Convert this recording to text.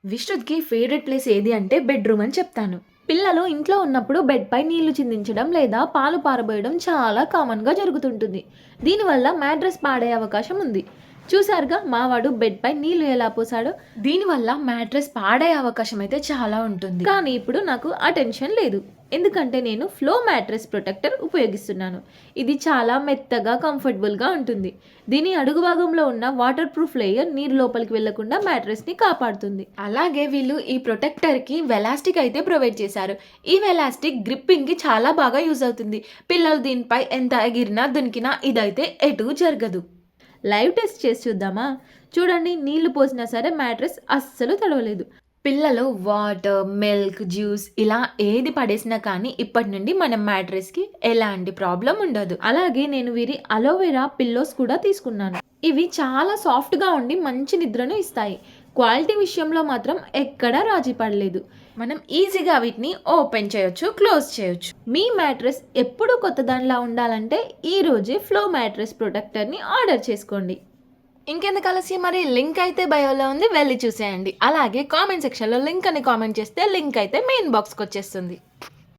విశ్రుత్‌కి favourite place ఏది అంటే bedroom అని చెప్తాను. పిల్లలు ఇంట్లో ఉన్నప్పుడు బెడ్‌పై నీళ్లు చిందించడం లేదా పాలు పారబోయడం చాలా కామన్‌గా జరుగుతుంటుంది. దీనివల్ల మ్యాట్రెస్ పాడయ్యే అవకాశం ఉంది. చూసారుగా మా వాడు బెడ్‌పై నీళ్లు ఎలా పోసాడో. దీనివల్ల మ్యాట్రెస్ పాడయ్యే అవకాశం అయితే చాలా ఉంటుంది. కానీ ఇప్పుడు నాకు ఆ టెన్షన్ లేదు. ఎందుకంటే నేను ఫ్లో మ్యాట్రెస్ ప్రొటెక్టర్ ఉపయోగిస్తున్నాను. ఇది చాలా మెత్తగా, కంఫర్టబుల్‌గా ఉంటుంది. దీని అడుగు భాగంలో ఉన్న వాటర్ ప్రూఫ్ లేయర్ నీరు లోపలికి వెళ్లకుండా మ్యాట్రెస్‌ని కాపాడుతుంది. అలాగే వీళ్ళు ఈ ప్రొటెక్టర్‌కి వెలాస్టిక్ అయితే ప్రొవైడ్ చేశారు. ఈ వెలాస్టిక్ గ్రిప్పింగ్‌కి చాలా బాగా యూజ్ అవుతుంది. పిల్లలు దీనిపై ఎంత ఎగిరినా, దునికినా ఇదైతే ఎటూ జరగదు. లైవ్ టెస్ట్ చేసి చూద్దామా? చూడండి, నీళ్లు పోసినా సరే మ్యాట్రెస్ అస్సలు తడవలేదు. పిల్లలు వాటర్, మిల్క్, జ్యూస్ ఇలా ఏది పడేసినా కానీ ఇప్పటి నుండి మన మ్యాట్రెస్‌కి ఎలాంటి ప్రాబ్లం ఉండదు. అలాగే నేను వీరి అలోవెరా పిల్లోస్ కూడా తీసుకున్నాను. ఇవి చాలా సాఫ్ట్‌గా ఉండి మంచి నిద్రను ఇస్తాయి. క్వాలిటీ విషయంలో మాత్రం ఎక్కడా రాజీ పడలేదు. మనం ఈజీగా వీటిని ఓపెన్ చేయొచ్చు, క్లోజ్ చేయొచ్చు. మీ మ్యాట్రెస్ ఎప్పుడూ కొత్త దానిలా ఉండాలంటే ఈ రోజే ఫ్లో మ్యాట్రెస్ ప్రొటెక్టర్‌ని ఆర్డర్ చేసుకోండి. ఇంకెందుకు ఆలస్యం, మరి లింక్ అయితే బయోలో ఉంది, వెళ్ళి చూసేయండి. అలాగే కామెంట్ సెక్షన్లో లింక్ అని కామెంట్ చేస్తే లింక్ అయితే మెయిన్ బాక్స్కి వచ్చేస్తుంది.